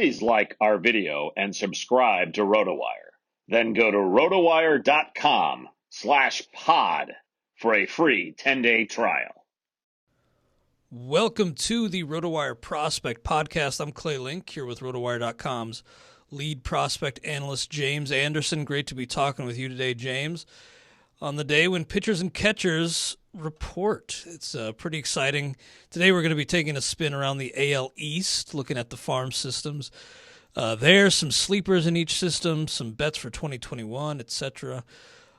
Please like our video and subscribe to RotoWire. Then go to rotowire.com/pod for a free 10-day trial. Welcome to the RotoWire Prospect Podcast. I'm Clay Link here with RotoWire.com's lead prospect analyst, James Anderson. Great to be talking with you today, James, on the day when pitchers and catchers report. It's pretty exciting. Today we're going to be taking a spin around the AL East, looking at the farm systems. There's some sleepers in each system, some bets for 2021, etc.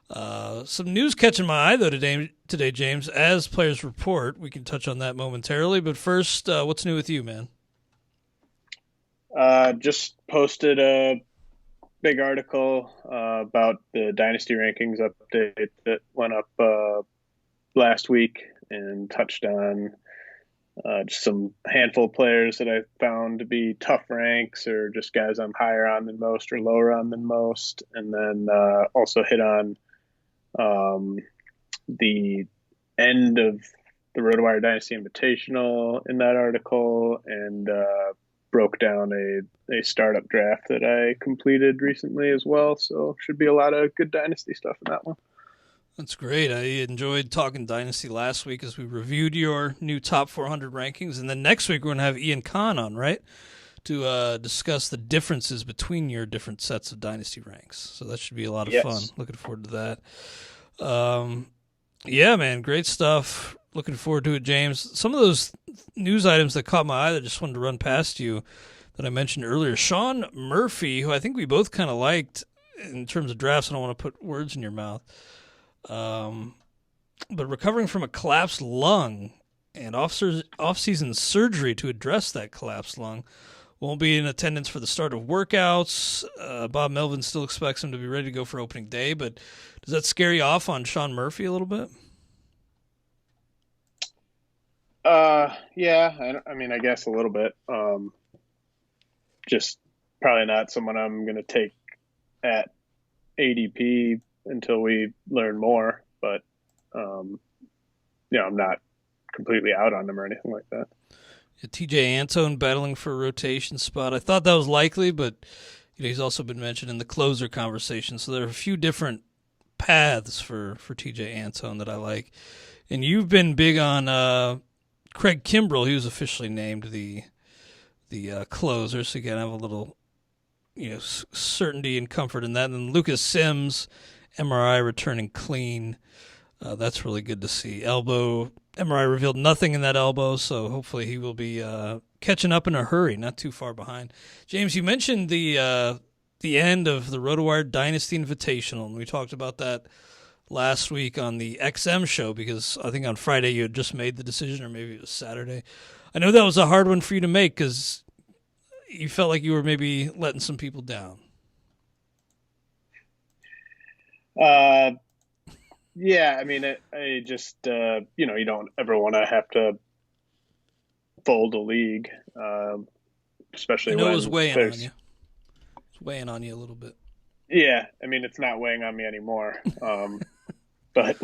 Some news catching my eye, though, today, James. As players report, we can touch on that momentarily. But first, what's new with you, man? Just posted a big article about the Dynasty rankings update that went up last week and touched on just some handful of players that I found to be tough ranks or just guys I'm higher on than most or lower on than most. And then also hit on the end of the RotoWire Dynasty Invitational in that article and broke down a startup draft that I completed recently as well. So should be a lot of good Dynasty stuff in that one. That's great. I enjoyed talking Dynasty last week as we reviewed your new top 400 rankings. And then next week we're going to have Ian Kahn on, right, to discuss the differences between your different sets of Dynasty ranks. So that should be a lot of fun. Looking forward to that. Yeah, man, great stuff. Looking forward to it, James. Some of those news items that caught my eye that I just wanted to run past you that I mentioned earlier. Sean Murphy, who I think we both kind of liked in terms of drafts. I don't want to put words in your mouth. But recovering from a collapsed lung and off-season surgery to address that collapsed lung, won't be in attendance for the start of workouts. Bob Melvin still expects him to be ready to go for opening day, but does that scare you off on Sean Murphy a little bit? Yeah, I mean, I guess a little bit. Just probably not someone I'm going to take at ADP until we learn more, but I'm not completely out on him or anything like that. TJ Antone battling for a rotation spot. I thought that was likely, but he's also been mentioned in the closer conversation. So there are a few different paths for TJ Antone that I like. And you've been big on Craig Kimbrell. He was officially named the closer, so you can have a little certainty and comfort in that. And then Lucas Sims, MRI returning clean. That's really good to see. Elbow MRI revealed nothing in that elbow, so hopefully he will be catching up in a hurry, not too far behind. James, you mentioned the end of the RotoWire Dynasty Invitational, and we talked about that last week on the XM show because I think on Friday you had just made the decision, or maybe it was Saturday. I know that was a hard one for you to make because you felt like you were maybe letting some people down. Yeah, I mean, I just, you don't ever want to have to fold a league, especially when it was weighing on you. It's weighing on you a little bit. Yeah, I mean, it's not weighing on me anymore. But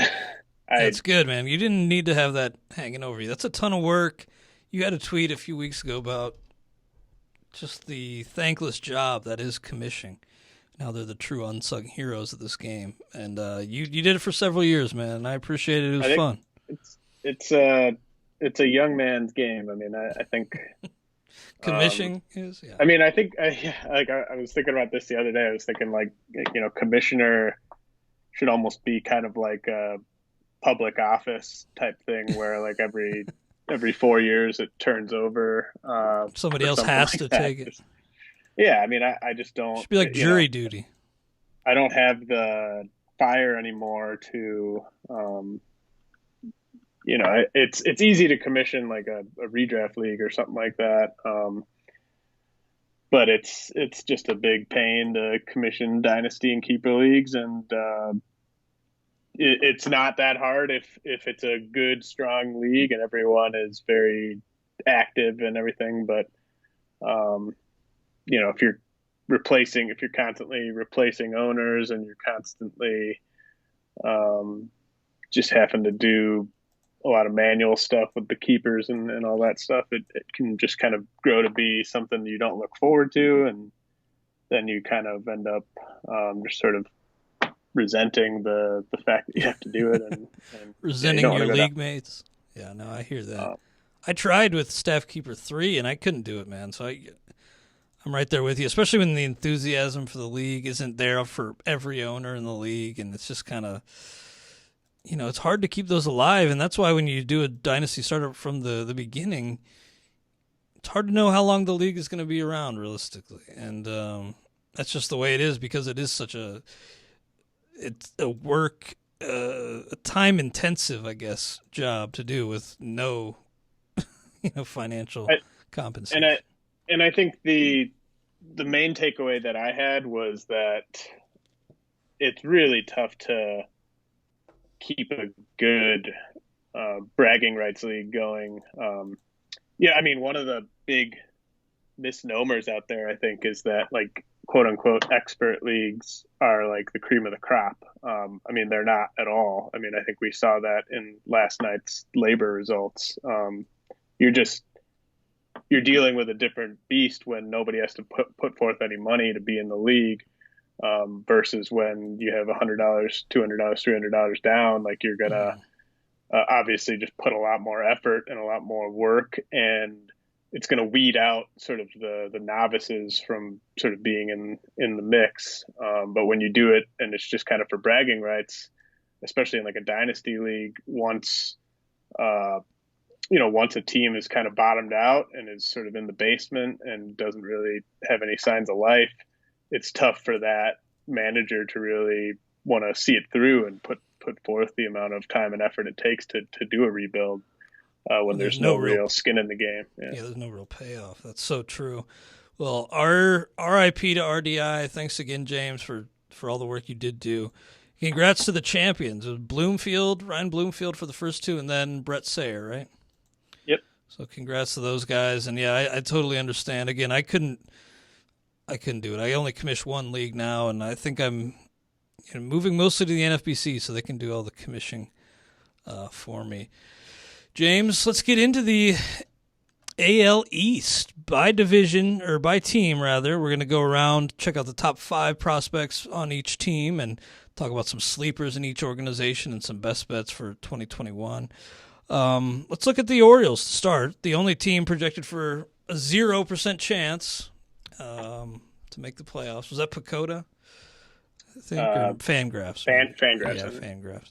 that's good, man. You didn't need to have that hanging over you. That's a ton of work. You had a tweet a few weeks ago about just the thankless job that is commissioning. Now they're the true unsung heroes of this game, and you did it for several years, man. I appreciate it. It was fun. It's a young man's game. I mean, I think commissioning is. Yeah. I mean, I think I was thinking about this the other day. I was thinking commissioner should almost be kind of like a public office type thing, where like every 4 years it turns over. Somebody else has to take it. Yeah, I mean, I just don't. It should be like jury duty. I don't have the fire anymore to, it's easy to commission like a redraft league or something like that. But it's just a big pain to commission dynasty and keeper leagues, and it's not that hard if it's a good, strong league and everyone is very active and everything. But if you're constantly replacing owners and you're constantly just having to do a lot of manual stuff with the keepers and all that stuff, it can just kind of grow to be something you don't look forward to, and then you kind of end up just sort of resenting the fact that you have to do it, and resenting your league mates. Yeah, no, I hear that. I tried with Staff Keeper 3, and I couldn't do it, man. So I'm right there with you, especially when the enthusiasm for the league isn't there for every owner in the league, and it's just kind of, it's hard to keep those alive, and that's why when you do a dynasty startup from the beginning, it's hard to know how long the league is going to be around realistically, and that's just the way it is because it is it's a work, a time-intensive, I guess, job to do with no, financial compensation. And I think the main takeaway that I had was that it's really tough to keep a good bragging rights league going. One of the big misnomers out there, I think, is that like quote unquote expert leagues are like the cream of the crop. They're not at all. I think we saw that in last night's labor results. You're dealing with a different beast when nobody has to put forth any money to be in the league, versus when you have $100, $200, $300 down. Like you're gonna obviously just put a lot more effort and a lot more work, and it's going to weed out sort of the novices from sort of being in the mix. But when you do it and it's just kind of for bragging rights, especially in like a dynasty league, once a team is kind of bottomed out and is sort of in the basement and doesn't really have any signs of life, it's tough for that manager to really want to see it through and put forth the amount of time and effort it takes to do a rebuild. When there's no real skin in the game. Yeah, there's no real payoff. That's so true. Well, RIP to RDI. Thanks again, James, for all the work you did do. Congrats to the champions. It was Ryan Bloomfield for the first two, and then Brett Sayer, right? Yep. So congrats to those guys. And yeah, I totally understand. Again, I couldn't do it. I only commish one league now, and I think I'm moving mostly to the NFBC so they can do all the commissioning for me. James, let's get into the AL East by division, or by team, rather. We're going to go around, check out the top 5 prospects on each team, and talk about some sleepers in each organization and some best bets for 2021. Let's look at the Orioles to start. The only team projected for a 0% chance to make the playoffs. Was that Pacoda? I think, or Fangraphs. Fangraphs. Yeah,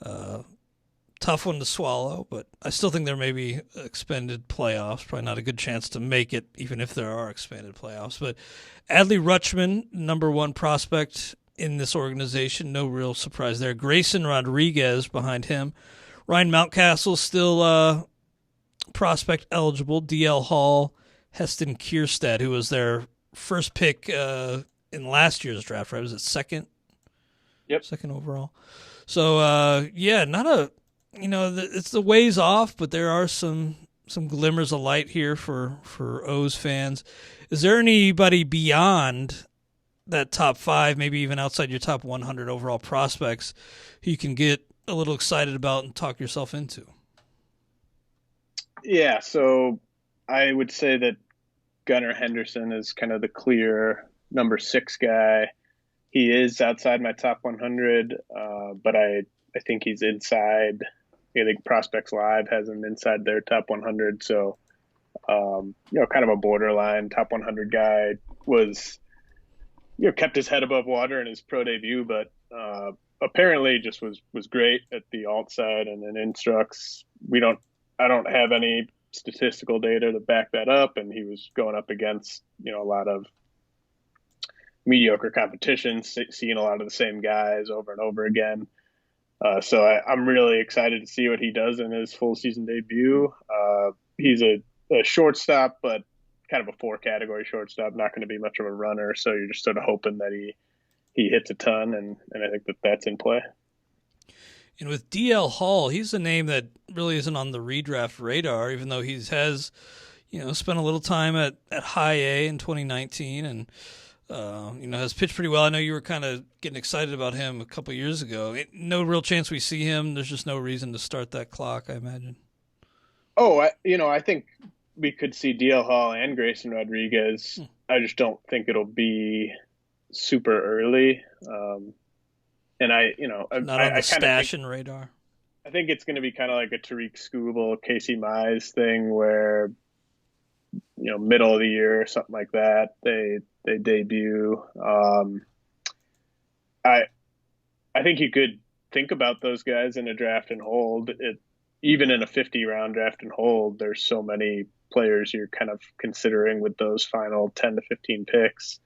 Fangraphs. Tough one to swallow, but I still think there may be expanded playoffs. Probably not a good chance to make it, even if there are expanded playoffs. But Adley Rutschman, number 1 prospect in this organization. No real surprise there. Grayson Rodriguez behind him. Ryan Mountcastle still prospect eligible. DL Hall, Heston Kierstead, who was their first pick in last year's draft, right? Was it second? Yep. Second overall. So, not a... it's the ways off, but there are some glimmers of light here for O's fans. Is there anybody beyond that top 5, maybe even outside your top 100 overall prospects, who you can get a little excited about and talk yourself into? Yeah, so I would say that Gunnar Henderson is kind of the clear number 6 guy. He is outside my top 100, but I think he's inside. I think Prospects Live has him inside their top 100. So, kind of a borderline top 100 guy. Was, kept his head above water in his pro debut, but apparently just was great at the alt side and in instructs. I don't have any statistical data to back that up, and he was going up against, a lot of mediocre competition, seeing a lot of the same guys over and over again. So I'm really excited to see what he does in his full season debut. He's a shortstop, but kind of a 4-category shortstop, not going to be much of a runner. So you're just sort of hoping that he hits a ton, and I think that's in play. And with DL Hall, he's a name that really isn't on the redraft radar, even though he has, spent a little time at High A in 2019 and Has pitched pretty well. I know you were kind of getting excited about him a couple years ago. No real chance we see him. There's just no reason to start that clock, I imagine. Oh, I think we could see DL Hall and Grayson Rodriguez. I just don't think it'll be super early. And Not on the stash and radar. I think it's going to be kind of like a Tariq Skubal, Casey Mize thing where, middle of the year or something like that, they debut. I think you could think about those guys in a draft and hold. Even in a 50-round draft and hold, there's so many players you're kind of considering with those final 10 to 15 picks.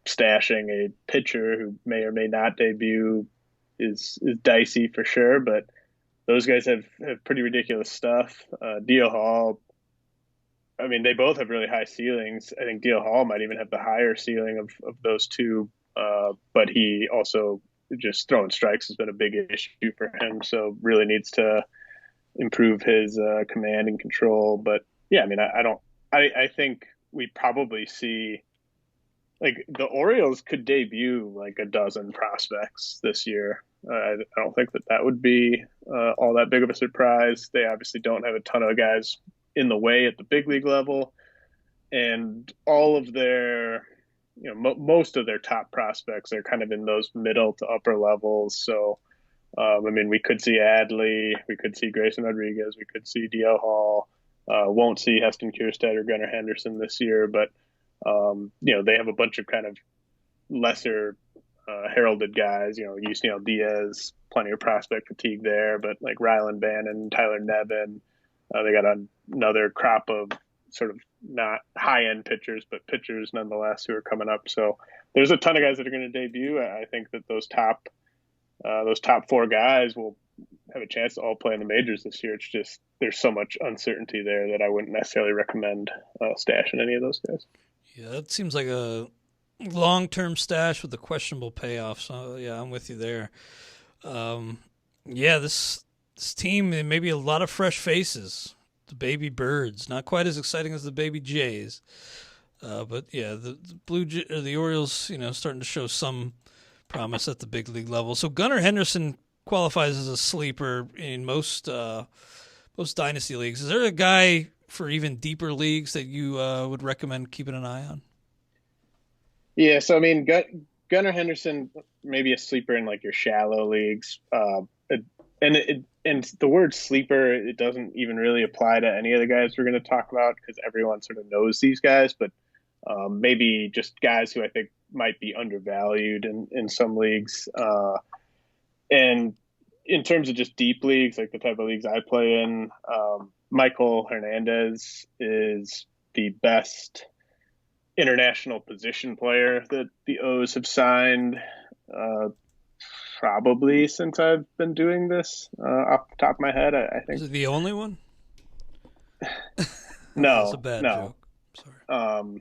Stashing a pitcher who may or may not debut is dicey for sure, but those guys have pretty ridiculous stuff. DL Hall, I mean, they both have really high ceilings. I think DL Hall might even have the higher ceiling of those two, but he also just throwing strikes has been a big issue for him, so really needs to improve his command and control. But yeah, I mean, I think we probably see, like, the Orioles could debut like a dozen prospects this year. I don't think that would be all that big of a surprise. They obviously don't have a ton of guys in the way at the big league level, and all of their, most of their top prospects are kind of in those middle to upper levels. So, we could see Adley, we could see Grayson Rodriguez, we could see DL Hall. Won't see Heston Kjerstad or Gunnar Henderson this year, but they have a bunch of kind of lesser heralded guys. Yusniel Diaz, plenty of prospect fatigue there, but like Rylan Bannon, Tyler Nevin, they got another crop of sort of not high-end pitchers, but pitchers nonetheless who are coming up. So there's a ton of guys that are going to debut. I think that those top four guys will have a chance to all play in the majors this year. It's just there's so much uncertainty there that I wouldn't necessarily recommend stashing any of those guys. Yeah, that seems like a long-term stash with a questionable payoff. So yeah, I'm with you there. This team, maybe a lot of fresh faces. The baby birds, not quite as exciting as the baby Jays, but yeah, the Orioles, starting to show some promise at the big league level. So Gunnar Henderson qualifies as a sleeper in most dynasty leagues. Is there a guy for even deeper leagues that you would recommend keeping an eye on? Yeah, so I mean, Gunnar Henderson, maybe a sleeper in like your shallow leagues, and the word sleeper, it doesn't even really apply to any of the guys we're going to talk about because everyone sort of knows these guys, but maybe just guys who I think might be undervalued in some leagues. And in terms of just deep leagues, like the type of leagues I play in, Maikol Hernandez is the best international position player that the O's have signed, probably since I've been doing this, off the top of my head. I think. Is it the only one? No, that's a bad joke. Sorry.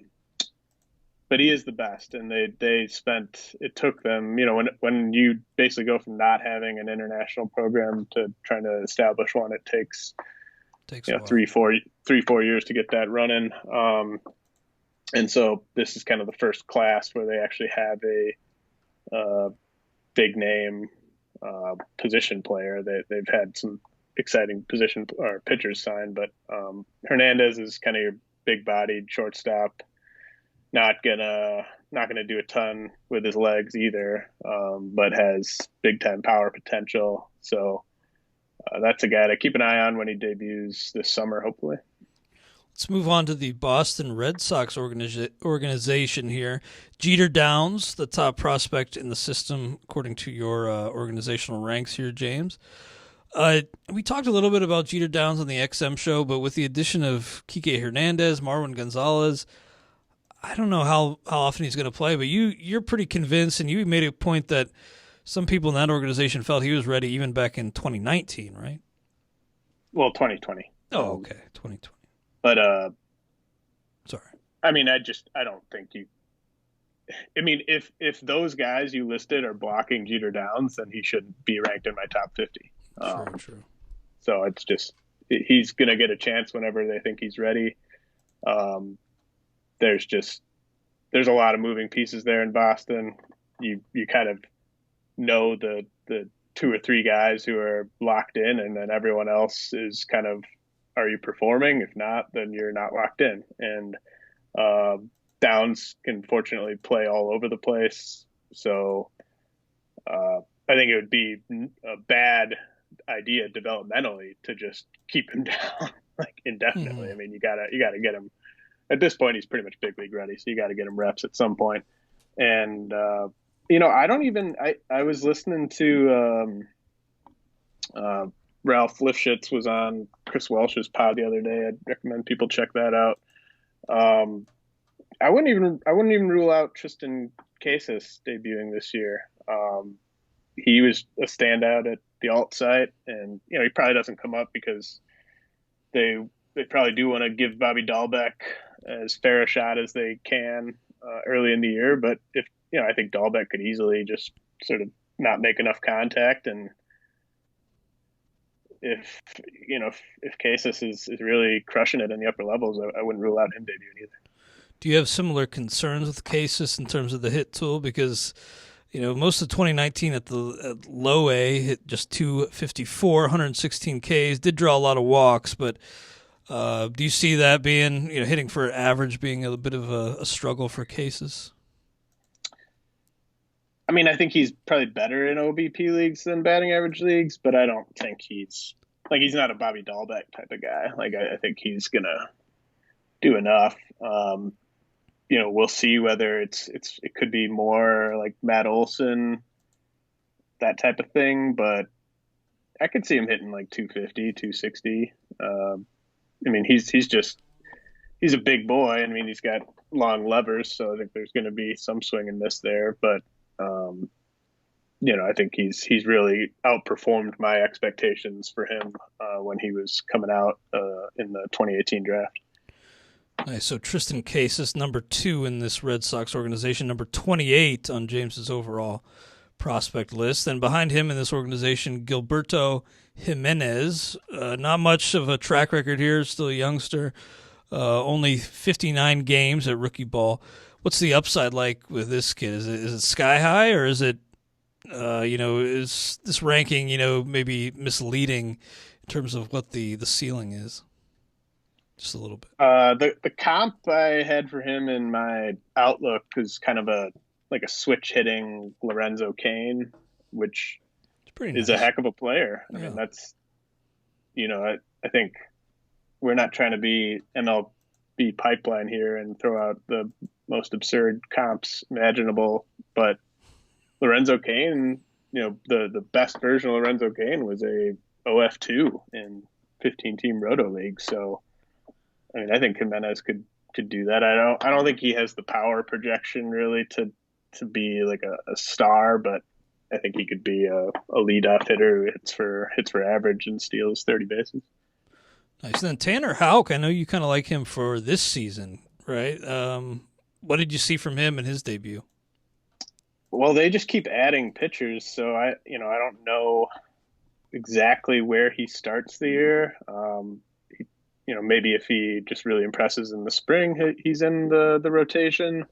But he is the best, and they spent. It took them, when you basically go from not having an international program to trying to establish one, it takes 3-4 years to get that running. And so this is kind of the first class where they actually have a big name position player. They've had some exciting position or pitchers signed, but Hernandez is kind of your big-bodied shortstop. Not gonna do a ton with his legs either, but has big-time power potential. So that's a guy to keep an eye on when he debuts this summer, hopefully. Let's move on to the Boston Red Sox organization here. Jeter Downs, the top prospect in the system, according to your organizational ranks here, James. We talked a little bit about Jeter Downs on the XM show, but with the addition of Kike Hernandez, Marwin Gonzalez, I don't know how often he's going to play, but you're pretty convinced, and you made a point that some people in that organization felt he was ready even back in 2019, right? Well, 2020. Oh, okay, 2020. But sorry. I mean, I don't think you. I mean, if those guys you listed are blocking Jeter Downs, then he should be ranked in my top 50. True. So it's just he's going to get a chance whenever they think he's ready. There's just there's a lot of moving pieces there in Boston. You kind of know the two or three guys who are locked in, and then everyone else is kind of, are you performing? If not, then you're not locked in. And Downs can fortunately play all over the place. So I think it would be a bad idea developmentally to just keep him down like indefinitely. Mm-hmm. I mean, you gotta get him. At this point, he's pretty much big league ready, so you got to get him reps at some point. And I don't even. I was listening to Ralph Lifshitz was on Chris Welsh's pod the other day. I'd recommend people check that out. I wouldn't even rule out Tristan Casas debuting this year. He was a standout at the alt site, and he probably doesn't come up because they probably do want to give Bobby Dahlbeck as fair a shot as they can early in the year. But if I think Dahlbeck could easily just sort of not make enough contact, and if Casas is really crushing it in the upper levels, I wouldn't rule out him debuting either. Do you have similar concerns with Casas in terms of the hit tool? Because most of 2019 at Lowe hit just 254, 116 Ks, did draw a lot of walks, but do you see that being, hitting for average being a bit of a struggle for Casas? I mean, I think he's probably better in OBP leagues than batting average leagues, but I don't think he's not a Bobby Dahlbeck type of guy. Like, I think he's going to do enough. We'll see whether it could be more like Matt Olson, that type of thing, but I could see him hitting like 250, 260. I mean, he's a big boy. I mean, he's got long levers, so I think there's going to be some swing and miss there, but I think he's really outperformed my expectations for him when he was coming out in the 2018 draft. Nice. So Tristan Casas, number 2 in this Red Sox organization, number 28 on James's overall prospect list. And behind him in this organization, Gilberto Jimenez. Not much of a track record here, still a youngster. Only 59 games at rookie ball. What's the upside like with this kid? Is it sky high, or is it, is this ranking, maybe misleading in terms of what the ceiling is? Just a little bit. The comp I had for him in my outlook was kind of a switch hitting Lorenzo Cain, which is a heck of a player. I mean, that's, I think we're not trying to be MLB pipeline here and throw out the most absurd comps imaginable, but Lorenzo Cain, the best version of Lorenzo Cain was a OF2 in 15-team Roto League. So, I mean, I think Jimenez could do that. I don't think he has the power projection really to be like a star, but I think he could be a leadoff hitter who hits for average and steals 30 bases. Nice. And then Tanner Houck, I know you kind of like him for this season, right? What did you see from him in his debut? Well, they just keep adding pitchers, so I don't know exactly where he starts the year. Maybe if he just really impresses in the spring, he's in the rotation.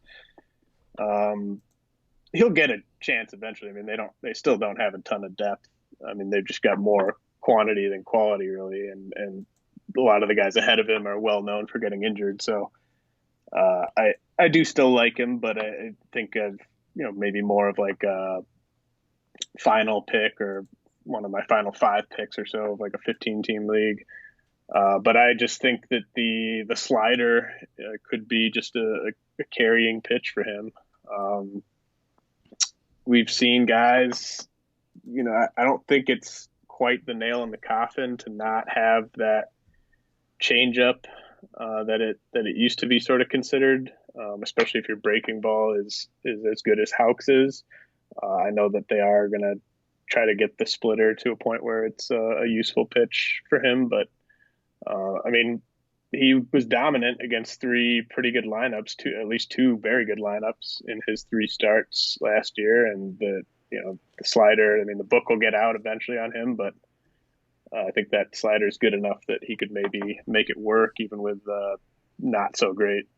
He'll get a chance eventually. I mean, they still don't have a ton of depth. I mean, they've just got more quantity than quality, really, and a lot of the guys ahead of him are well known for getting injured. So I do still like him, but I think of maybe more of like a final pick or one of my final 5 picks or so of like a 15-team league. But I just think that the slider could be just a carrying pitch for him. We've seen guys, I don't think it's quite the nail in the coffin to not have that changeup that it used to be sort of considered, especially if your breaking ball is as good as Houck's is. I know that they are going to try to get the splitter to a point where it's a useful pitch for him, but I mean, he was dominant against 3 pretty good lineups, at least 2 very good lineups in his 3 starts last year. And the slider, I mean, the book will get out eventually on him, but I think that slider is good enough that he could maybe make it work even with not so great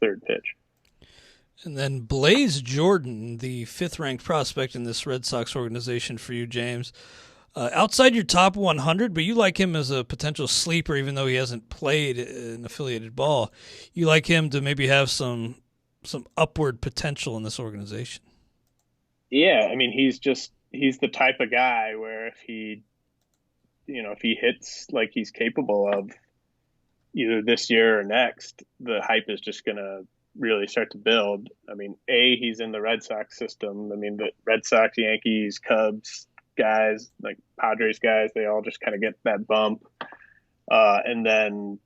third pitch. And then Blaze Jordan, the 5th-ranked prospect in this Red Sox organization for you, James. Outside your top 100, but you like him as a potential sleeper, even though he hasn't played in affiliated ball. You like him to maybe have some upward potential in this organization. Yeah, I mean, he's the type of guy where if he hits like he's capable of either this year or next, the hype is just going to really start to build. I mean, he's in the Red Sox system. I mean, the Red Sox, Yankees, Cubs guys, like Padres guys, they all just kind of get that bump. And then,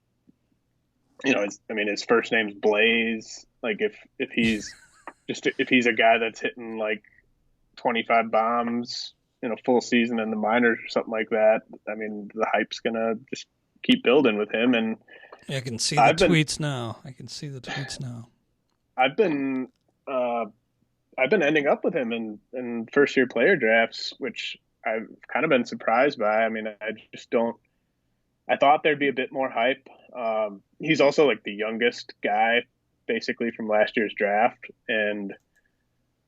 his first name's Blaze. Like if he's a guy that's hitting like 25 bombs in a full season in the minors or something like that, I mean, the hype's going to just keep building with him. And yeah, I can see the tweets now. I've been ending up with him in first year player drafts, which I've kind of been surprised by. I mean, I thought there'd be a bit more hype. He's also like the youngest guy basically from last year's draft. And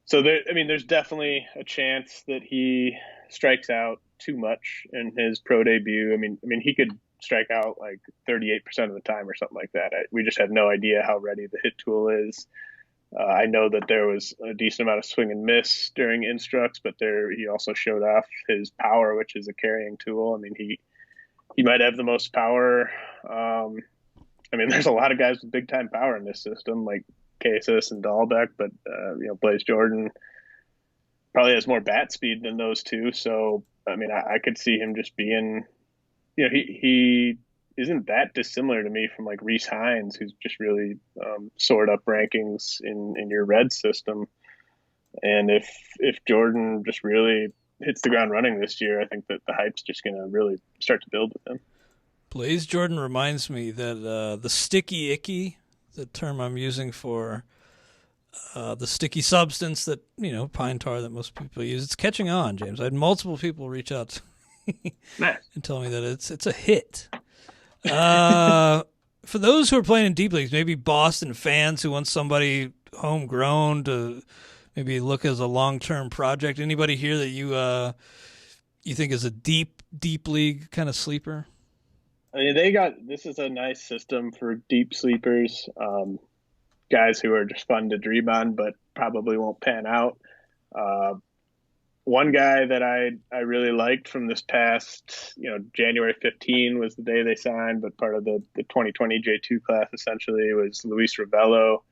so there's definitely a chance that he strikes out too much in his pro debut. I mean, he could strike out like 38% of the time or something like that. We just have no idea how ready the hit tool is. I know that there was a decent amount of swing and miss during instructs, but he also showed off his power, which is a carrying tool. I mean, he might have the most power. There's a lot of guys with big time power in this system, like Casas and Dahlbeck, but Blaze Jordan probably has more bat speed than those two. So, I mean, I could see him just being, he isn't that dissimilar to me from like Reese Hines, who's just really soared up rankings in your red system. And if Jordan just really hits the ground running this year, I think that the hype's just going to really start to build with him. Blaze Jordan reminds me that the sticky icky, the term I'm using for the sticky substance that, pine tar that most people use, it's catching on, James. I had multiple people reach out to and tell me that it's a hit. For those who are playing in deep leagues, maybe Boston fans who want somebody homegrown to maybe look as a long-term project, anybody here that you think is a deep league kind of sleeper? I mean, this is a nice system for deep sleepers, guys who are just fun to dream on, but probably won't pan out. One guy that I really liked from this past, January 15 was the day they signed, but part of the 2020 J2 class essentially was Luis Rivelo.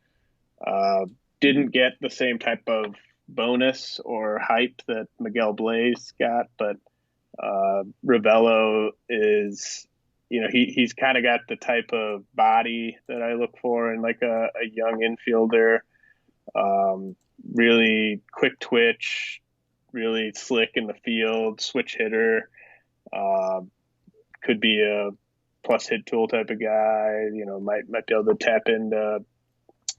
Didn't get the same type of bonus or hype that Miguel Blaze got, but Rivelo is, he's kind of got the type of body that I look for in like a young infielder. Really quick twitch, really slick in the field, switch hitter, could be a plus hit tool type of guy, might be able to tap into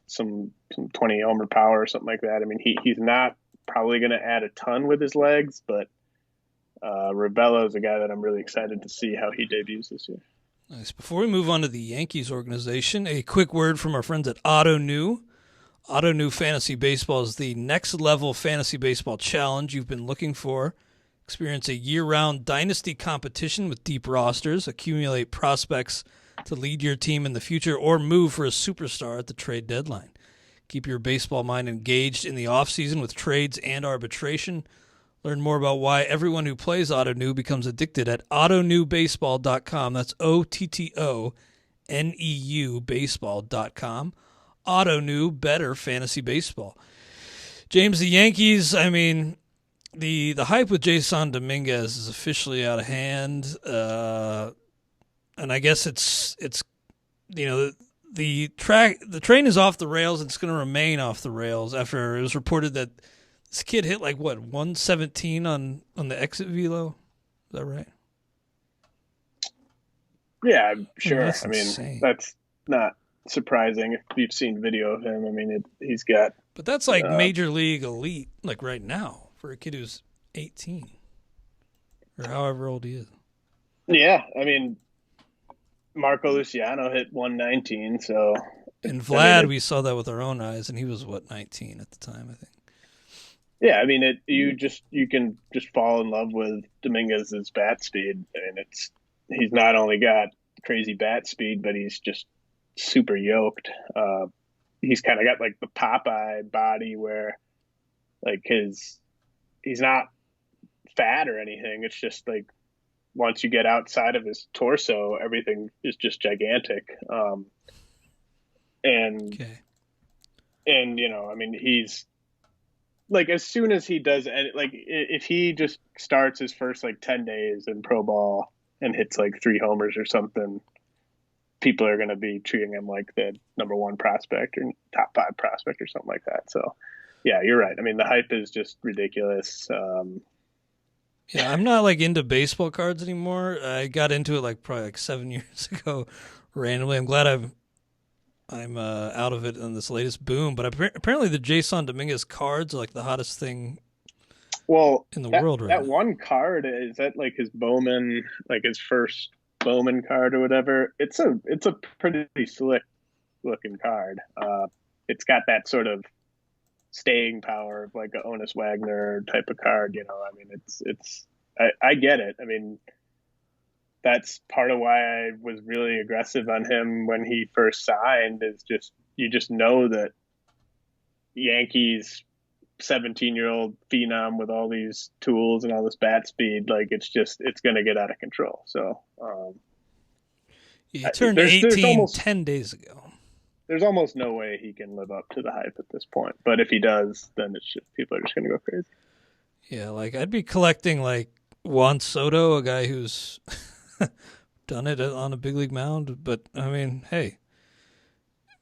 some 20 homer power or something like that. I mean, he's not probably going to add a ton with his legs, but Rivelo is a guy that I'm really excited to see how he debuts this year. Nice. Before we move on to the Yankees organization, a quick word from our friends at AutoNew. AutoNew Fantasy Baseball is the next-level fantasy baseball challenge you've been looking for. Experience a year-round dynasty competition with deep rosters, accumulate prospects to lead your team in the future, or move for a superstar at the trade deadline. Keep your baseball mind engaged in the offseason with trades and arbitration. Learn more about why everyone who plays AutoNew becomes addicted at autonewbaseball.com. That's OTTONEU baseball.com. AutoNew, better fantasy baseball. James, the Yankees, I mean, the hype with Jason Dominguez is officially out of hand. And I guess it's the train is off the rails. It's going to remain off the rails after it was reported that this kid hit 117 on the exit velo. Is that right? Yeah, I'm sure. I mean, that's not surprising if you've seen video of him. I mean, he's got. But that's like major league elite, like right now for a kid who's 18 or however old he is. Yeah, I mean, Marco Luciano hit 119, so And Vlad, we saw that with our own eyes, and he was 19 at the time, I think. Yeah, I mean, you can just fall in love with Dominguez's bat speed. I mean, he's not only got crazy bat speed, but he's just super yoked. He's kind of got like the Popeye body where like he's not fat or anything. It's just like once you get outside of his torso, everything is just gigantic. And I mean, he's like, as soon as he does, like if he just starts his first like 10 days in pro ball and hits like 3 homers or something, people are going to be treating him like the number 1 prospect or top 5 prospect or something like that. So yeah, you're right. I mean, the hype is just ridiculous. Yeah, I'm not like into baseball cards anymore. I got into it probably 7 years ago randomly. I'm glad I'm out of it in this latest boom. But apparently the Jason Dominguez cards are like the hottest thing in the world right now. That one card, is that like his Bowman, like his first Bowman card or whatever? It's a pretty slick looking card. It's got that sort of staying power of like a Honus Wagner type of card, I mean, I get it. I mean, that's part of why I was really aggressive on him when he first signed, is you just know that Yankees 17-year-old phenom with all these tools and all this bat speed, like it's going to get out of control. So, he turned 18 10 days ago. There's almost no way he can live up to the hype at this point. But if he does, then people are just going to go crazy. Yeah, like I'd be collecting like Juan Soto, a guy who's done it on a big league mound. But I mean, hey,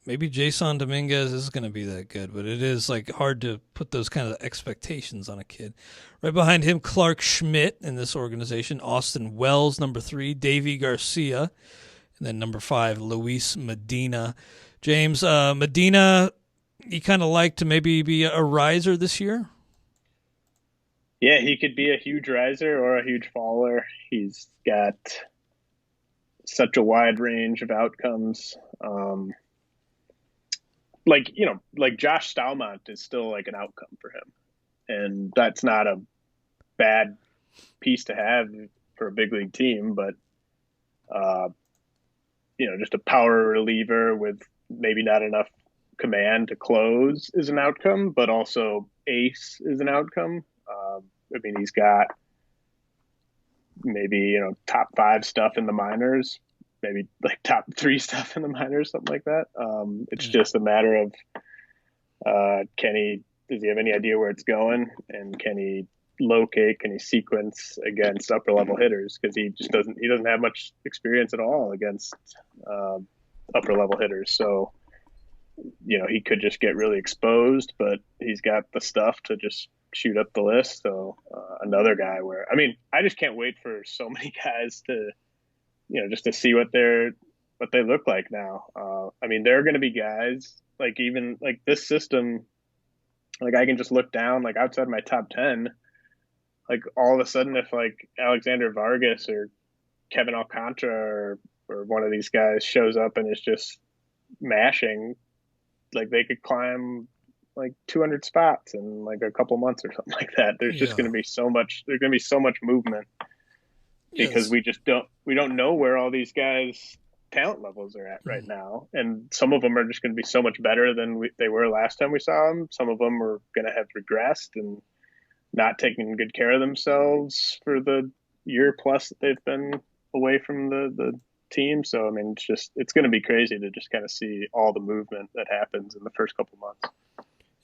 maybe Jason Dominguez is going to be that good, but it is like hard to put those kind of expectations on a kid. Right behind him, Clarke Schmidt in this organization, Austin Wells, number 3, Davey Garcia, and then number 5, Luis Medina. James, Medina, you kind of like to maybe be a riser this year? Yeah, he could be a huge riser or a huge faller. He's got such a wide range of outcomes. Like Josh Stalmont is still like an outcome for him. And that's not a bad piece to have for a big league team, but, just a power reliever with maybe not enough command to close is an outcome, but also ace is an outcome. I mean, he's got maybe, top 5 stuff in the minors, maybe like top 3 stuff in the minors, something like that. It's just a matter of, does he have any idea where it's going? And can he sequence against upper level hitters? Cause he doesn't have much experience at all against, upper level hitters. So, he could just get really exposed, but he's got the stuff to just shoot up the list. So another guy where, I mean, I just can't wait for so many guys to, just to see what they look like now. I mean, there are going to be guys like, even like this system, like I can just look down, like outside my top 10, like all of a sudden, if like Alexander Vargas or Kevin Alcantara or one of these guys shows up and is just mashing, like they could climb like 200 spots in like a couple months or something like that. There's just going to be so much movement because we don't know where all these guys' talent levels are at right now. And some of them are just going to be so much better than they were last time we saw them. Some of them are going to have regressed and not taking good care of themselves for the year plus that they've been away from the team. So, I mean, it's going to be crazy to just kind of see all the movement that happens in the first couple months.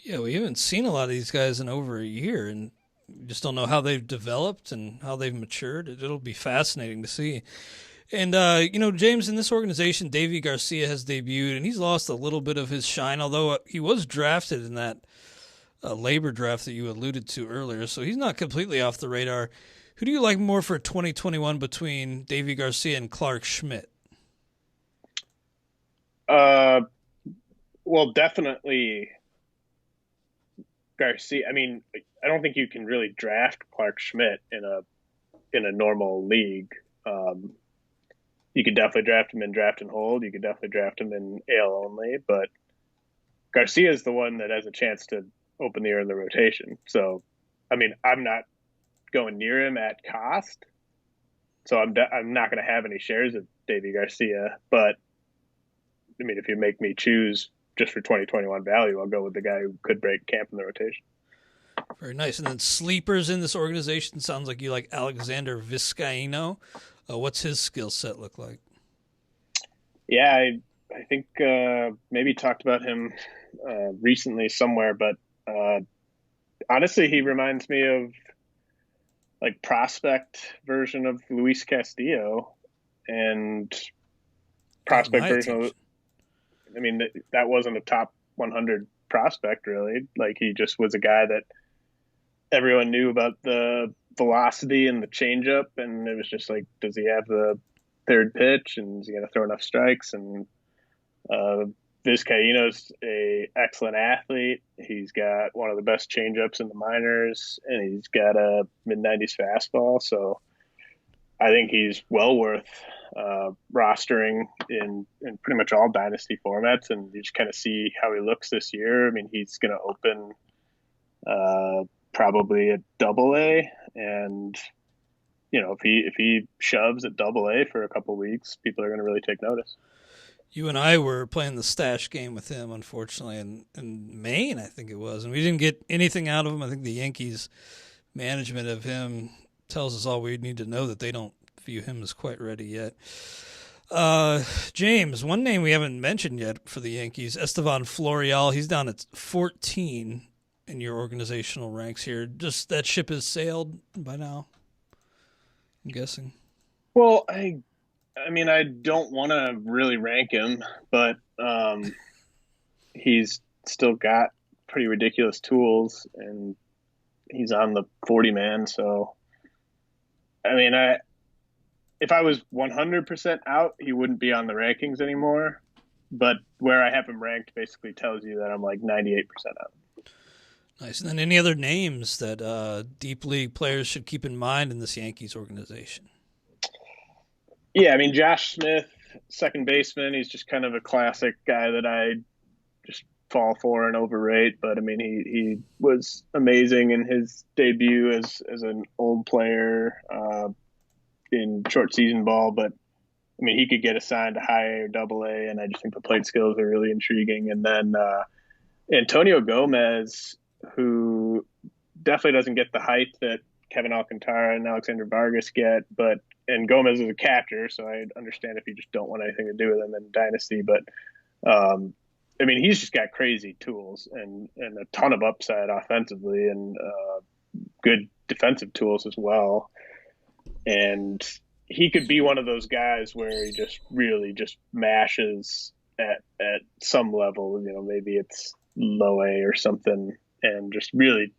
Yeah, we haven't seen a lot of these guys in over a year, and we just don't know how they've developed and how they've matured. It'll be fascinating to see. And, James, in this organization, Davey Garcia has debuted, and he's lost a little bit of his shine, although he was drafted in that labor draft that you alluded to earlier, so he's not completely off the radar. Who do you like more for 2021 between Davey Garcia and Clarke Schmidt? Well, definitely Garcia. I mean, I don't think you can really draft Clarke Schmidt in a normal league. you could definitely draft him in draft and hold. You could definitely draft him in AL only, but Garcia is the one that has a chance to open the early rotation. So, I mean, I'm not going near him at cost, so I'm not going to have any shares of Davey Garcia. But I mean, if you make me choose just for 2021 value, I'll go with the guy who could break camp in the rotation. Very nice. And then sleepers in this organization, sounds like you like Alexander Viscayno. What's his skill set look like? Yeah, I think maybe talked about him recently somewhere, but honestly, he reminds me of like prospect version of Luis Castillo and prospect version of, I mean, that wasn't a top 100 prospect really. Like he just was a guy that everyone knew about the velocity and the changeup, and it was just like, does he have the third pitch and is he going to throw enough strikes? And Vizcaíno's a excellent athlete. He's got one of the best changeups in the minors, and he's got a mid-90s fastball. So I think he's well worth rostering in pretty much all dynasty formats, and you just kind of see how he looks this year. I mean, he's going to open probably at Double-A, and you know, if he shoves at Double-A for a couple of weeks, people are going to really take notice. You and I were playing the stash game with him, unfortunately, in Maine, I think it was, and we didn't get anything out of him. I think the Yankees management of him tells us all we need to know, that they don't view him as quite ready yet. James, one name we haven't mentioned yet for the Yankees, Esteban Floreal. He's down at 14 in your organizational ranks here. Just that ship has sailed by now, I'm guessing. Well, I mean, I don't want to really rank him, but he's still got pretty ridiculous tools, and he's on the 40-man. So, I mean, if I was 100% out, he wouldn't be on the rankings anymore. But where I have him ranked basically tells you that I'm like 98% out. Nice. And then any other names that deep league players should keep in mind in this Yankees organization? Yeah, I mean, Josh Smith, second baseman, he's just kind of a classic guy that I just fall for and overrate. But I mean, he was amazing in his debut as an old player in short season ball. But I mean, he could get assigned to high A or Double-A, and I just think the plate skills are really intriguing. And then Antonio Gomez, who definitely doesn't get the hype that Kevin Alcantara and Alexander Vargas get, and Gomez is a catcher, so I understand if you just don't want anything to do with him in Dynasty. But I mean, he's just got crazy tools and a ton of upside offensively, and good defensive tools as well. And he could be one of those guys where he just really just mashes at some level. You know, maybe it's low A or something, and just really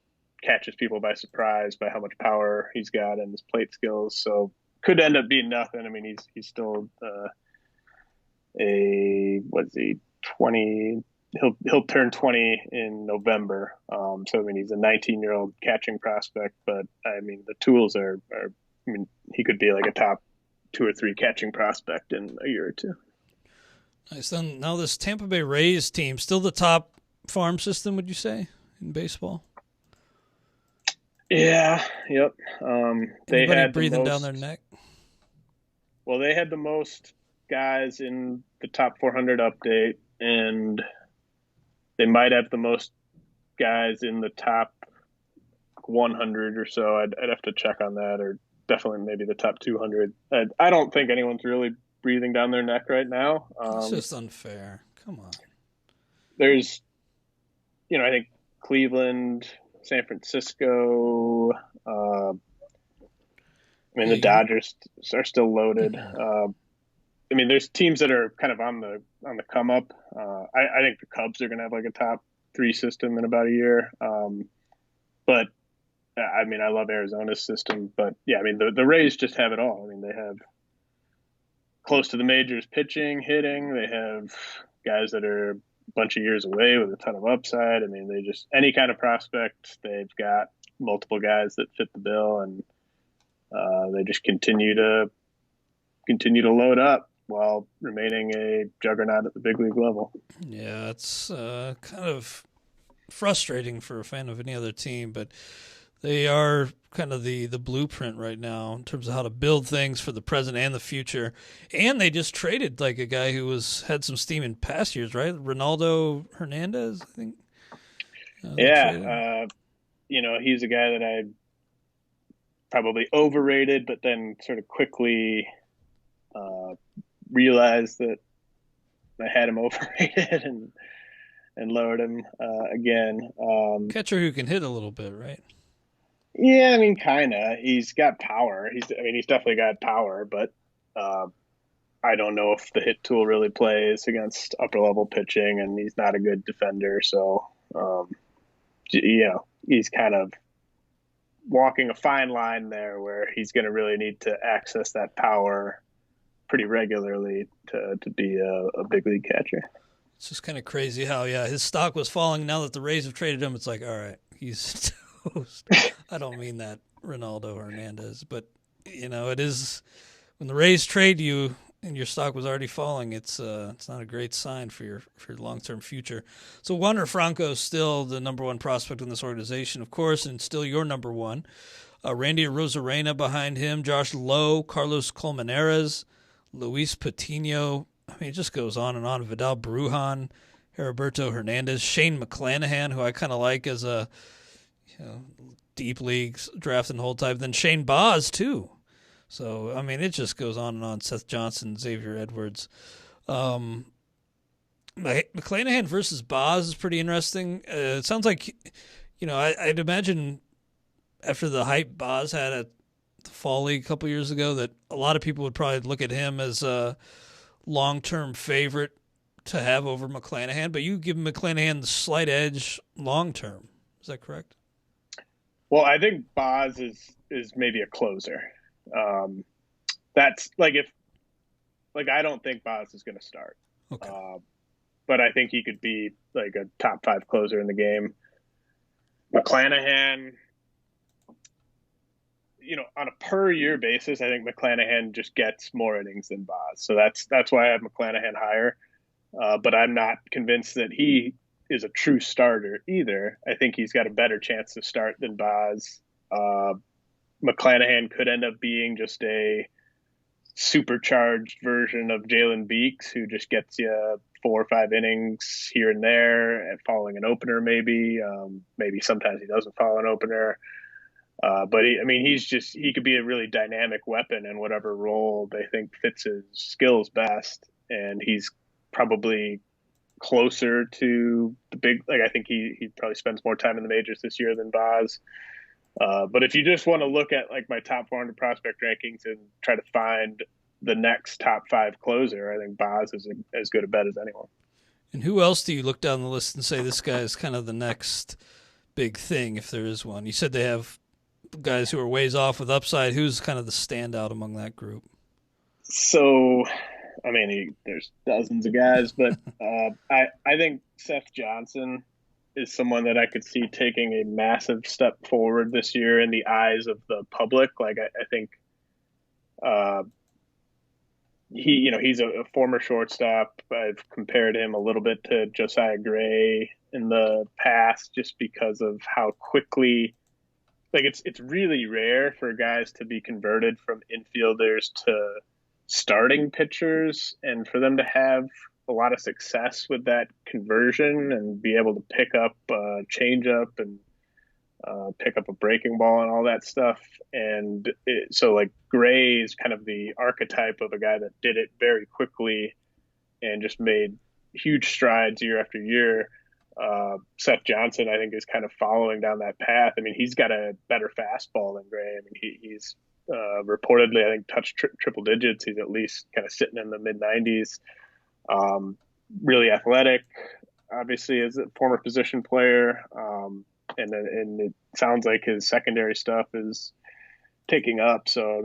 catches people by surprise by how much power he's got and his plate skills. So could end up being nothing. I mean, he's still 20. He'll turn 20 in November. So I mean, he's a 19-year-old catching prospect, but I mean, the tools are. I mean, he could be like a top 2 or 3 catching prospect in a year or two. Nice. Then now this Tampa Bay Rays team, still the top farm system, would you say, in baseball? Yeah. Yep. They had breathing down their neck. Well, they had the most guys in the top 400 update, and they might have the most guys in the top 100 or so. I'd have to check on that, or definitely maybe the top 200. I don't think anyone's really breathing down their neck right now. It's just unfair. Come on. There's, I think Cleveland, San Francisco. I mean, the Dodgers are still loaded. I mean, there's teams that are kind of on the come up. I think the Cubs are going to have like a top 3 system in about a year. But I mean, I love Arizona's system, but yeah, I mean, the Rays just have it all. I mean, they have close to the majors pitching, hitting. They have guys that are a bunch of years away with a ton of upside. I mean, they just, any kind of prospect, they've got multiple guys that fit the bill, and they just continue to continue to load up while remaining a juggernaut at the big league level. Yeah, it's kind of frustrating for a fan of any other team, but they are kind of the blueprint right now in terms of how to build things for the present and the future. And they just traded like a guy who had some steam in past years, right? Ronaldo Hernandez, I think. He's a guy that I probably overrated, but then sort of quickly realized that I had him overrated and lowered him again. Catcher who can hit a little bit, right? Yeah, I mean, kind of. He's got power. He's definitely got power, but I don't know if the hit tool really plays against upper level pitching, and he's not a good defender. So, he's kind of walking a fine line there where he's going to really need to access that power pretty regularly to be a big league catcher. It's just kind of crazy how, his stock was falling. Now that the Rays have traded him, it's like, all right, he's toast. I don't mean that, Ronaldo Hernandez, but, it is when the Rays trade you and your stock was already falling, it's not a great sign for your long-term future. So Wander Franco is still the number one prospect in this organization, of course, and still your number one. Randy Arozarena behind him, Josh Lowe, Carlos Colmenares, Luis Patino. I mean, it just goes on and on. Vidal Brujan, Gilberto Jimenez, Shane McClanahan, who I kind of like as a deep leagues draft and hold type. Then Shane Baz, too. So, I mean, it just goes on and on. Seth Johnson, Xavier Edwards. McClanahan versus Baz is pretty interesting. It sounds like, I'd imagine after the hype Baz had at the Fall League a couple years ago that a lot of people would probably look at him as a long-term favorite to have over McClanahan, but you give McClanahan the slight edge long-term. Is that correct? Well, I think Baz is maybe a closer. That's I don't think Baz is going to start. Okay. But I think he could be like a top 5 closer in the game. McClanahan, on a per year basis, I think McClanahan just gets more innings than Baz. So that's why I have McClanahan higher. But I'm not convinced that he is a true starter either. I think he's got a better chance to start than Baz. McClanahan could end up being just a supercharged version of Jalen Beeks, who just gets you 4 or 5 innings here and there and following an opener, maybe. Maybe sometimes he doesn't follow an opener. But he could be a really dynamic weapon in whatever role they think fits his skills best. And he's probably closer to the big, I think he probably spends more time in the majors this year than Baz. But if you just want to look at my top 400 prospect rankings and try to find the next top 5 closer, I think Baz is as good a bet as anyone. And who else do you look down the list and say this guy is kind of the next big thing, if there is one? You said they have guys who are ways off with upside. Who's kind of the standout among that group? So, there's dozens of guys, but I think Seth Johnson is someone that I could see taking a massive step forward this year in the eyes of the public. I think he's a former shortstop. I've compared him a little bit to Josiah Gray in the past just because of how quickly it's really rare for guys to be converted from infielders to starting pitchers, and for them to have a lot of success with that conversion and be able to pick up a changeup and pick up a breaking ball and all that stuff. And so Gray is kind of the archetype of a guy that did it very quickly and just made huge strides year after year. Seth Johnson, I think, is kind of following down that path. He's got a better fastball than Gray. He's reportedly, I think, touched triple digits. He's at least kind of sitting in the mid 90s. Really athletic, obviously, as a former position player. And it sounds like his secondary stuff is taking up. So,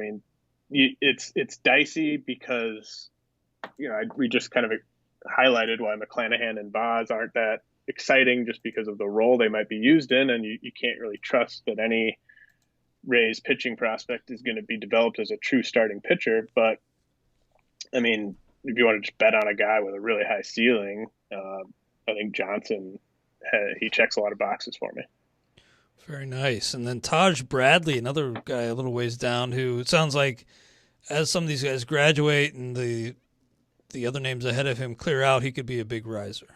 it's dicey because, we just kind of highlighted why McClanahan and Baz aren't that exciting just because of the role they might be used in. And you can't really trust that any Rays pitching prospect is going to be developed as a true starting pitcher. But I mean, if you want to just bet on a guy with a really high ceiling, I think Johnson, he checks a lot of boxes for me. Very nice. And then Taj Bradley, another guy a little ways down, who it sounds like as some of these guys graduate and the other names ahead of him clear out, he could be a big riser.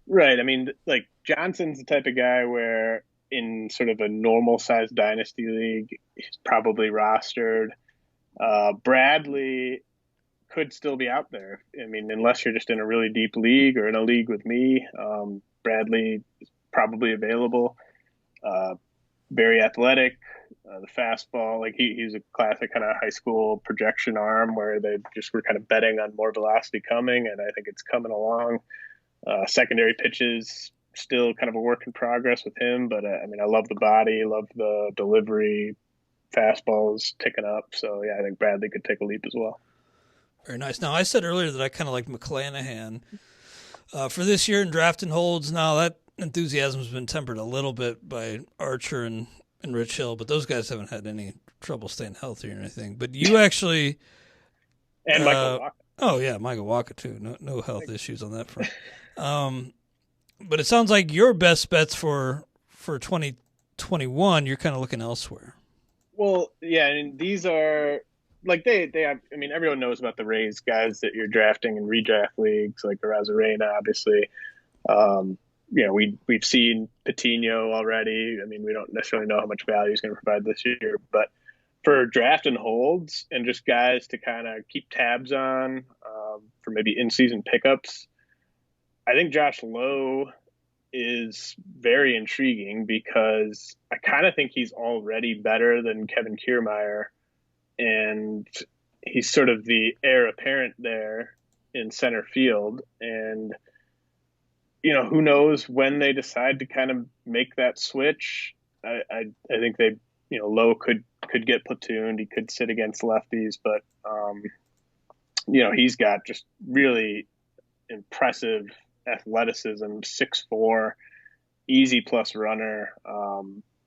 Right. I mean, like Johnson's the type of guy where in sort of a normal sized dynasty league, he's probably rostered. Bradley could still be out there. I mean, unless you're just in a really deep league or in a league with me, Bradley is probably available. Very athletic, the fastball, like he's a classic kind of high school projection arm where they just were kind of betting on more velocity coming, and I think it's coming along. Secondary pitches, still kind of a work in progress with him, but I mean, I love the body, love the delivery, fastballs ticking up. So yeah, I think Bradley could take a leap as well. Very nice. Now, I said earlier that I kind of like McClanahan. For this year in drafting holds, now that enthusiasm has been tempered a little bit by Archer and Rich Hill, but those guys haven't had any trouble staying healthy or anything. But you actually... And Michael Wacha. Oh, yeah, Michael Wacha, too. No health issues on that front. But it sounds like your best bets for 2021, you're kind of looking elsewhere. Well, yeah, and these are... Like they have, I mean, everyone knows about the Rays guys that you're drafting in redraft leagues, like Arozarena, obviously. We've seen Patino already. I mean, we don't necessarily know how much value he's going to provide this year, but for draft and holds and just guys to kind of keep tabs on for maybe in-season pickups, I think Josh Lowe is very intriguing because I kind of think he's already better than Kevin Kiermaier. And he's sort of the heir apparent there in center field. And, who knows when they decide to kind of make that switch. I think they, Lowe could get platooned. He could sit against lefties, but, he's got just really impressive athleticism, 6'4", easy plus runner.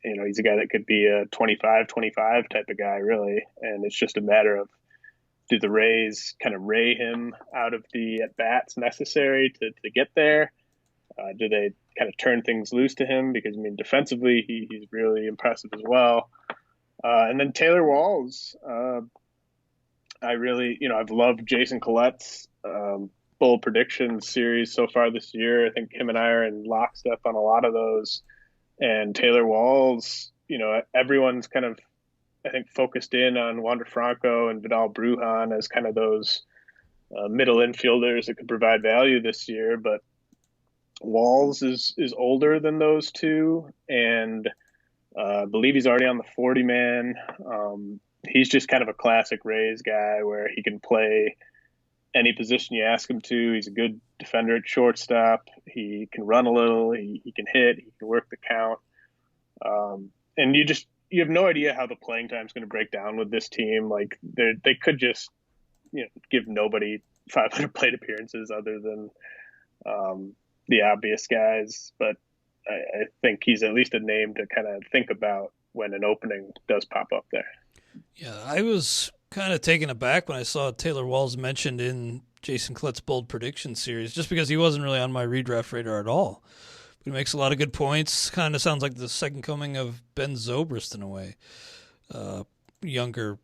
He's a guy that could be a 25-25 type of guy, really. And it's just a matter of, do the Rays kind of ray him out of the at-bats necessary to get there? Do they kind of turn things loose to him? Because, I mean, defensively, he's really impressive as well. And then Taylor Walls. I've loved Jason Collette's bold prediction series so far this year. I think him and I are in lockstep on a lot of those. And Taylor Walls, everyone's kind of, I think, focused in on Wander Franco and Vidal Brujan as kind of those middle infielders that could provide value this year. But Walls is older than those two, and I believe he's already on the 40-man. He's just kind of a classic Rays guy where he can play any position you ask him to. He's a good defender at shortstop. He can run a little. He can hit. He can work the count. And you have no idea how the playing time is going to break down with this team. Like they could just give nobody 500 plate appearances other than the obvious guys. But I think he's at least a name to kind of think about when an opening does pop up there. Yeah, I was kind of taken aback when I saw Taylor Walls mentioned in Jason Collette's bold prediction series, just because he wasn't really on my redraft radar at all. But he makes a lot of good points. Kind of sounds like the second coming of Ben Zobrist in a way. Younger,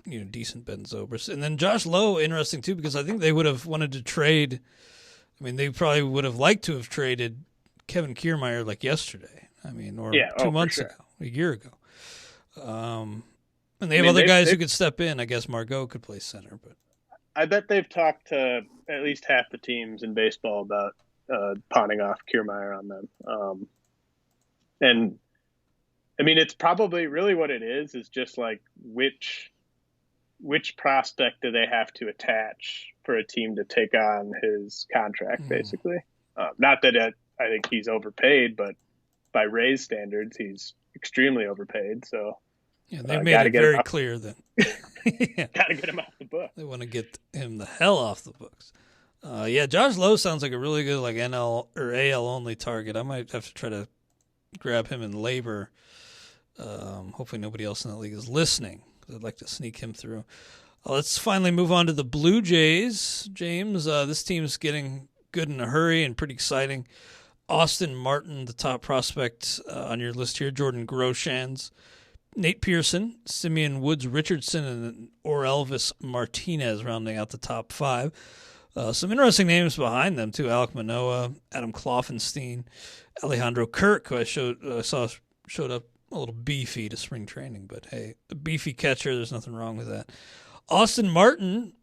decent Ben Zobrist. And then Josh Lowe, interesting too, because I think they would have wanted to trade. I mean, they probably would have liked to have traded Kevin Kiermaier like yesterday. I mean, or 2 months ago, a year ago. And they have other guys who could step in. I guess Margot could play center, but I bet they've talked to at least half the teams in baseball about pawning off Kiermaier on them. And I mean, it's probably really what it is just like which prospect do they have to attach for a team to take on his contract, basically. Not that I think he's overpaid, but by Rays standards, he's extremely overpaid. So yeah, they made it very clear that got to get him off the book. They want to get him the hell off the books. Josh Lowe sounds like a really good like NL or AL only target. I might have to try to grab him in labor. Hopefully nobody else in the league is listening, because I'd like to sneak him through. Let's finally move on to the Blue Jays, James. This team's getting good in a hurry and pretty exciting. Austin Martin, the top prospect on your list here, Jordan Groshans, Nate Pearson, Simeon Woods Richardson, and Orelvis Martinez rounding out the top 5. Some interesting names behind them, too. Alek Manoah, Adam Kloffenstein, Alejandro Kirk, who I saw showed up a little beefy to spring training. But, hey, a beefy catcher, there's nothing wrong with that. Austin Martin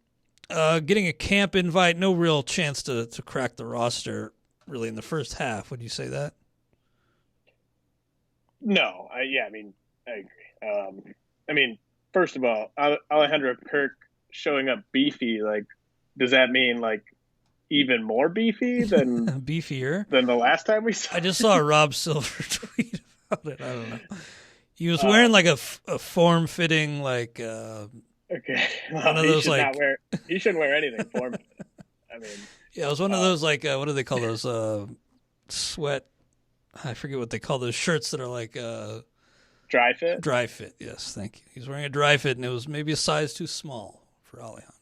getting a camp invite, no real chance to crack the roster really in the first half. Would you say that? No. I agree. First of all, Alejandro Kirk showing up beefy, like, does that mean, like, even more beefy than beefier than the last time we saw? I just saw a Rob Silver tweet about it. I don't know. He was wearing like a form-fitting, like okay, one of those like he shouldn't wear anything form-fitting. Yeah, it was one of those like what do they call those sweat? I forget what they call those shirts that are like dry fit. Dry fit, yes, thank you. He's wearing a dry fit, and it was maybe a size too small for Alejandro.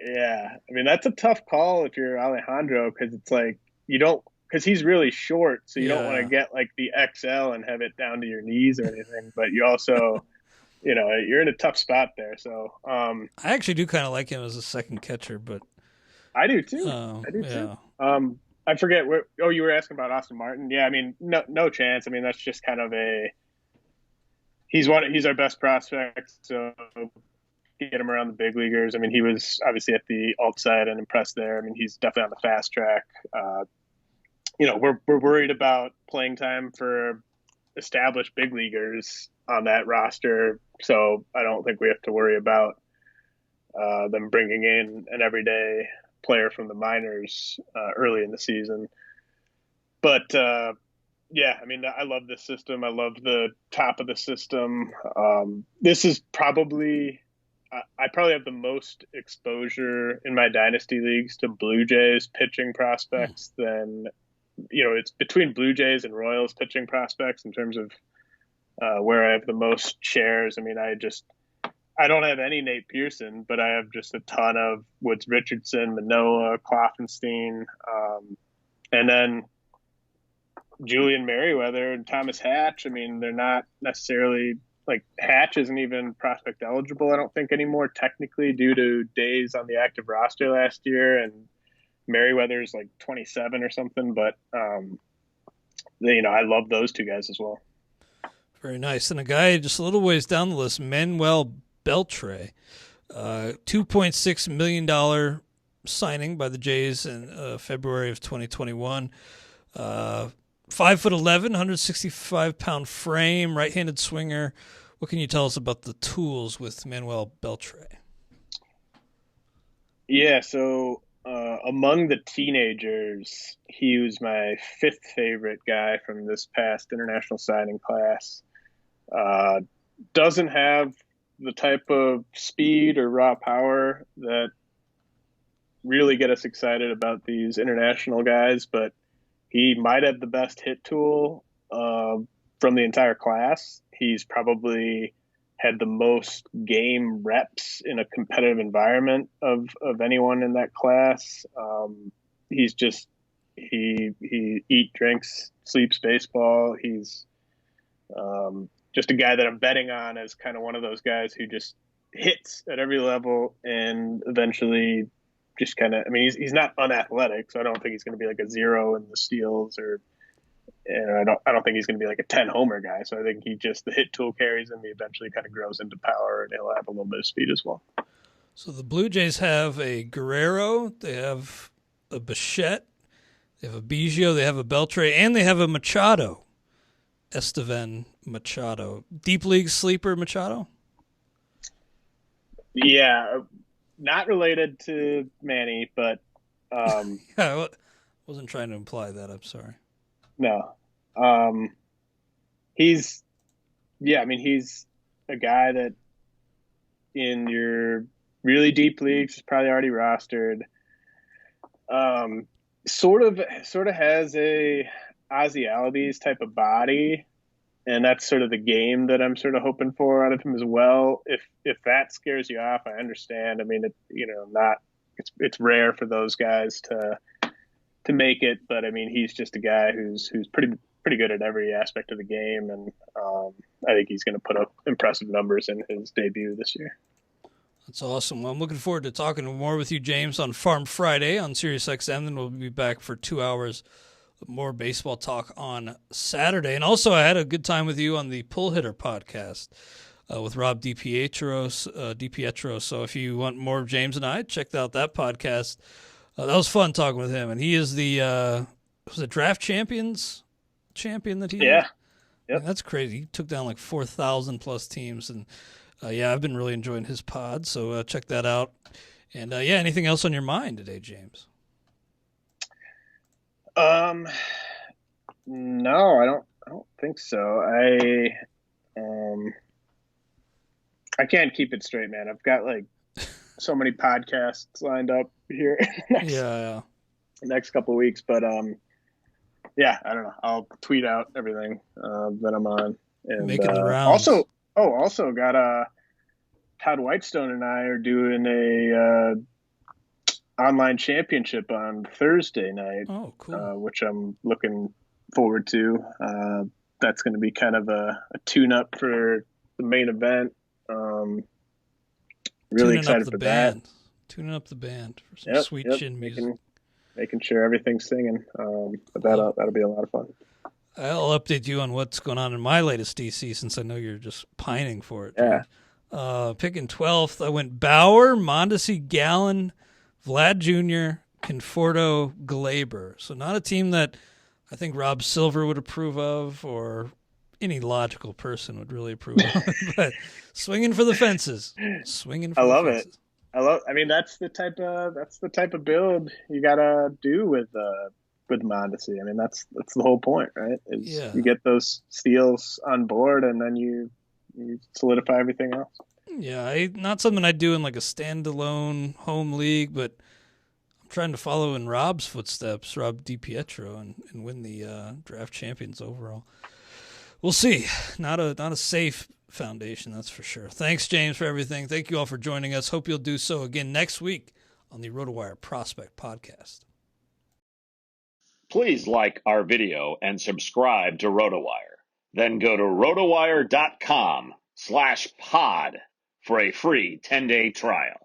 Yeah, that's a tough call if you're Alejandro, because it's like because he's really short, so you don't want to get like the XL and have it down to your knees or anything. But you also, you're in a tough spot there. So I actually do kind of like him as a second catcher, but I do too. Too. I forget where. Oh, you were asking about Austin Martin. Yeah, no chance. That's just kind of he's our best prospect. So get him around the big leaguers. He was obviously at the alt side and impressed there. He's definitely on the fast track. We're worried about playing time for established big leaguers on that roster, so I don't think we have to worry about them bringing in an everyday player from the minors early in the season. But I love this system. I love the top of the system. This is probably I probably have the most exposure in my dynasty leagues to Blue Jays pitching prospects than, it's between Blue Jays and Royals pitching prospects in terms of where I have the most shares. I don't have any Nate Pearson, but I have just a ton of Woods Richardson, Manoah, Kloffenstein, and then Julian Merriweather and Thomas Hatch. They're not necessarily like Hatch isn't even prospect eligible, I don't think, anymore technically due to days on the active roster last year, and Merriweather's like 27 or something. But I love those two guys as well. Very nice. And a guy just a little ways down the list, Manuel Beltre, $2.6 million signing by the Jays in February of 2021. 5'11", 165-pound frame, right-handed swinger. What can you tell us about the tools with Manuel Beltre? Yeah, so among the teenagers, he was my 5th favorite guy from this past international signing class. Doesn't have the type of speed or raw power that really get us excited about these international guys, but he might have the best hit tool from the entire class. He's probably had the most game reps in a competitive environment of anyone in that class. He's just he eats, drinks, sleeps baseball. He's just a guy that I'm betting on as kind of one of those guys who just hits at every level and eventually just kind of, he's not unathletic, so I don't think he's going to be like a 0 in the steals, or I don't think he's going to be like a 10 homer guy. So I think the hit tool carries him. He eventually kind of grows into power, and he'll have a little bit of speed as well. So the Blue Jays have a Guerrero, they have a Bichette, they have a Biggio, they have a Beltre, and they have a Machado, Esteban Machado. Deep league sleeper Machado? Yeah, not related to Manny, but I wasn't trying to imply that. I'm sorry. No, he's a guy that in your really deep leagues is probably already rostered. Sort of has a Ozzy Albies type of body, and that's sort of the game that I'm sort of hoping for out of him as well. If that scares you off, I understand. I mean, it's rare for those guys to make it, but I mean, he's just a guy who's pretty good at every aspect of the game, and I think he's going to put up impressive numbers in his debut this year. That's awesome. Well, I'm looking forward to talking more with you, James, on Farm Friday on SiriusXM. Then we'll be back for 2 hours of more baseball talk on Saturday. And also, I had a good time with you on the Pull Hitter podcast with Rob DiPietro. So if you want more of James and I, check out that podcast. That was fun talking with him. And he is the was it Draft Champions champion that he is? Yeah. Yep. That's crazy. He took down like 4,000 plus teams. And I've been really enjoying his pod, so check that out. And anything else on your mind today, James? No, I don't think so. I can't keep it straight, man. I've got like so many podcasts lined up here next couple of weeks, but I don't know. I'll tweet out everything that I'm on. And making the rounds. Also got Todd Whitestone and I are doing a online championship on Thursday night. Oh, cool. Which I'm looking forward to. That's going to be kind of a tune-up for the main event. Really excited for that. Tuning up the band for some sweet chin music. Making sure everything's singing. But that'll be a lot of fun. I'll update you on what's going on in my latest DC since I know you're just pining for it. Yeah. Picking 12th, I went Bauer, Mondesi, Gallen, Vlad Jr., Conforto, Glaber. So not a team that I think Rob Silver would approve of or any logical person would really approve of. But swinging for the fences. I love it. I mean, that's the type of build you gotta do with Mondesi. I mean, that's the whole point, right? You get those steals on board, and then you solidify everything else. Yeah, not something I'd do in like a standalone home league, but I'm trying to follow in Rob's footsteps, Rob DiPietro, and win the draft champions overall. We'll see. Not a safe foundation, that's for sure. Thanks, James, for everything. Thank you all for joining us. Hope you'll do so again next week on the RotoWire Prospect Podcast. Please like our video and subscribe to RotoWire. Then go to rotowire.com/pod for a free 10-day trial.